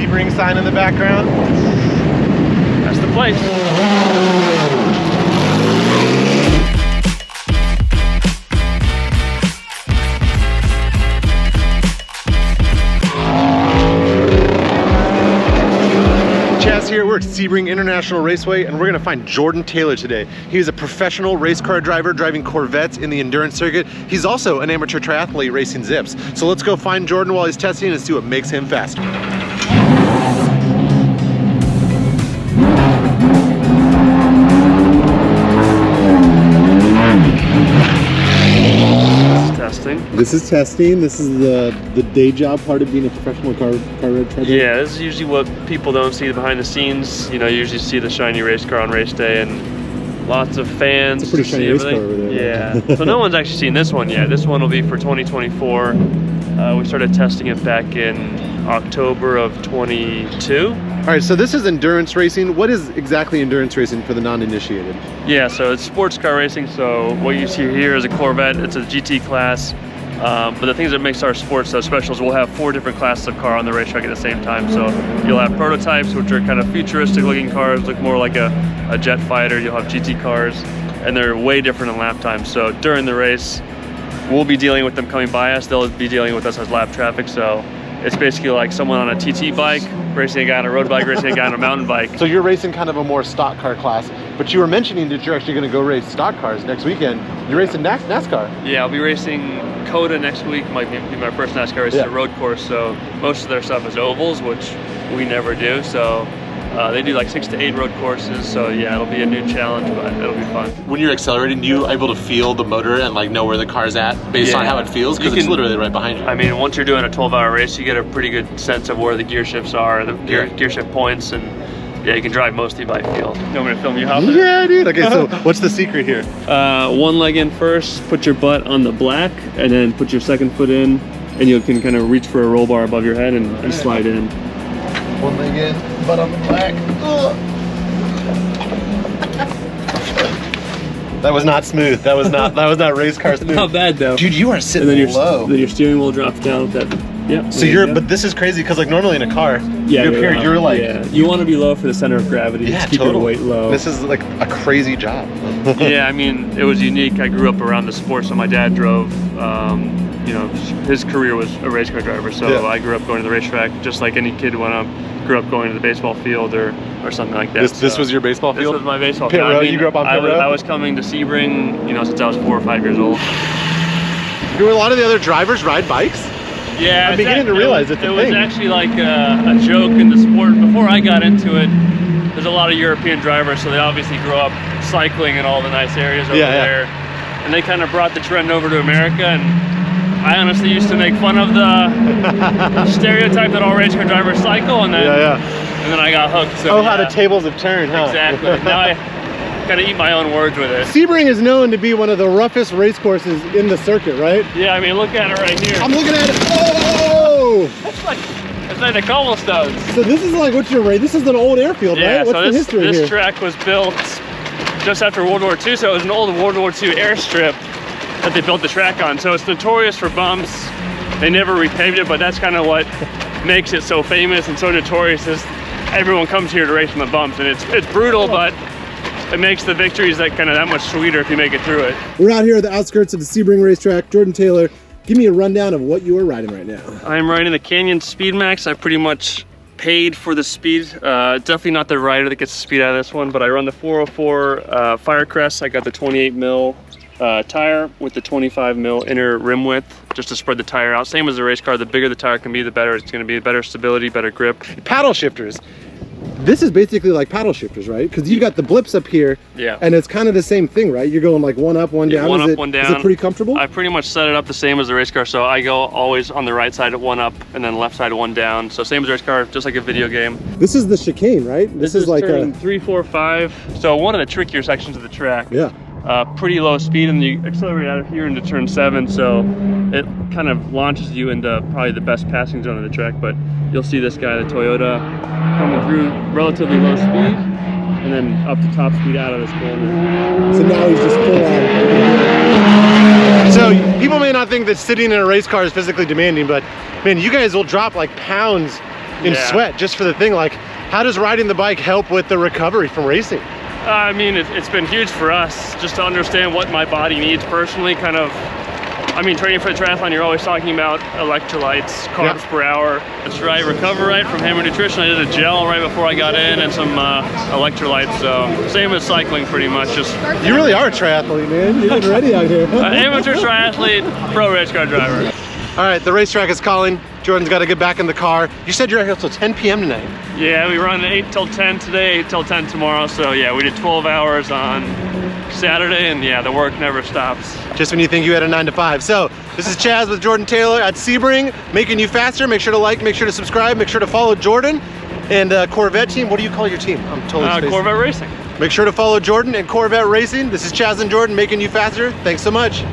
Sebring sign in the background. That's the place. Chaz here, we're at Sebring International Raceway, and we're gonna find Jordan Taylor today. He is a professional race car driver driving Corvettes in the endurance circuit. He's also an amateur triathlete racing zips. So let's go find Jordan while he's testing and see what makes him faster. This is testing. This is the day job part of being a professional car driver. Yeah, this is usually what people don't see behind the scenes. You know, you usually see the shiny race car on race day and lots of fans. It's a pretty shiny race car over there. Yeah. So no one's actually seen this one yet. This one will be for 2024. We started testing it back in October of 22. All right, so this is endurance racing. What is exactly endurance racing for the non-initiated? Yeah, so it's sports car racing. So what you see here is a Corvette. It's a GT class. But the things that makes our sports so special is we'll have 4 different classes of car on the racetrack at the same time. So you'll have prototypes, which are kind of futuristic looking cars, look more like a jet fighter. You'll have GT cars, and they're way different in lap time. So during the race, we'll be dealing with them coming by us. They'll be dealing with us as lap traffic. So it's basically like someone on a TT bike racing a guy on a road bike, racing a guy on a mountain bike. So you're racing kind of a more stock car class, but you were mentioning that you're actually going to go race stock cars next weekend. You're racing NASCAR. Yeah, I'll be racing Coda next week. Might be my first NASCAR race at a road course. So most of their stuff is ovals, which we never do. So they do like 6 to 8 road courses. So yeah, it'll be a new challenge, but it'll be fun. When you're accelerating, you able to feel the motor and like know where the car's at based on how it feels? Because it's literally right behind you. I mean, once you're doing a 12-hour race, you get a pretty good sense of where the gear shifts are, the gear shift points, and yeah, you can drive mostly by feel. You want me to film you hopping? Yeah, dude. Okay, so what's the secret here? One leg in first, put your butt on the black, and then put your second foot in, and you can kind of reach for a roll bar above your head and slide in. One leg in, butt on the black. That was not smooth. That was not race car smooth. Not bad though. Dude, you are sitting low. Then your steering wheel drops down with that. Yeah. So but this is crazy because like normally in a car, you're like, you want to be low for the center of gravity. Yeah, to keep your weight low. This is like a crazy job. Yeah, I mean, it was unique. I grew up around the sport, so my dad drove. You know, his career was a race car driver, so I grew up going to the racetrack just like any kid when I grew up going to the baseball field or something like that. This was your baseball field? This was my baseball field. I mean, you grew up on pit row? I was coming to Sebring, you know, since I was 4 or 5 years old. Do a lot of the other drivers ride bikes? Yeah, I'm beginning to realize it's a thing. It was actually like a joke in the sport. Before I got into it, there's a lot of European drivers, so they obviously grew up cycling in all the nice areas over there. And they kind of brought the trend over to America, and I honestly used to make fun of the stereotype that all race car drivers cycle, and then and then I got hooked. So, how the tables have turned, huh? Exactly. Now I kind of eat my own words with it. Sebring is known to be one of the roughest race courses in the circuit, right? Yeah, I mean, look at it right here. I'm looking at it. Oh! It's like the cobblestones. So this is like what you're right. This is an old airfield, right? What's the history here? This track was built just after World War II, so it was an old World War II airstrip that they built the track on. So it's notorious for bumps. They never repaved it, but that's kind of what makes it so famous and so notorious is everyone comes here to race on the bumps, and it's brutal, but it makes the victories that much sweeter if you make it through it. We're out here at the outskirts of the Sebring racetrack. Jordan Taylor, give me a rundown of what you are riding right now. I'm riding the Canyon Speedmax. I pretty much paid for the speed. Definitely not the rider that gets the speed out of this one, but I run the 404 Firecrest. I got the 28 mil tire with the 25 mil inner rim width just to spread the tire out. Same as the race car, the bigger the tire can be, the better it's going to be. Better stability, better grip. Paddle shifters. This is basically like paddle shifters, right? Because you've got the blips up here, and it's kind of the same thing, right? You're going like one up, one down. One up, one down. Is it pretty comfortable? I pretty much set it up the same as the race car, so I go always on the right side at one up, and then left side at one down. So same as the race car, just like a video game. This is the chicane, right? This is like a 3, 4, 5. So one of the trickier sections of the track. Yeah. Pretty low speed, and you accelerate out of here into turn 7, so it kind of launches you into probably the best passing zone of the track. But you'll see this guy, the Toyota, coming through relatively low speed and then up to top speed out of this corner. So now he's just full on. So people may not think that sitting in a race car is physically demanding, but man, you guys will drop like pounds in Yeah. sweat just for the thing. Like, how does riding the bike help with the recovery from racing? I mean, it's been huge for us just to understand what my body needs personally. Kind of, I mean, training for the triathlon, you're always talking about electrolytes, carbs per hour. That's right, Recover Right from Hammer Nutrition. I did a gel right before I got in and some electrolytes. So same as cycling, pretty much. Just You really are a triathlete, man. You're getting ready out here. amateur triathlete, pro race car driver. All right, the racetrack is calling. Jordan's got to get back in the car. You said you're out here till 10 p.m. tonight. Yeah, we run 8 till 10 today, 8 till 10 tomorrow. So yeah, we did 12 hours on Saturday, and yeah, the work never stops. Just when you think you had a 9 to 5. So this is Chaz with Jordan Taylor at Sebring, making you faster. Make sure to like, make sure to subscribe, make sure to follow Jordan. And Corvette team, what do you call your team? I'm totally spacing. Corvette Racing. Make sure to follow Jordan and Corvette Racing. This is Chaz and Jordan making you faster. Thanks so much.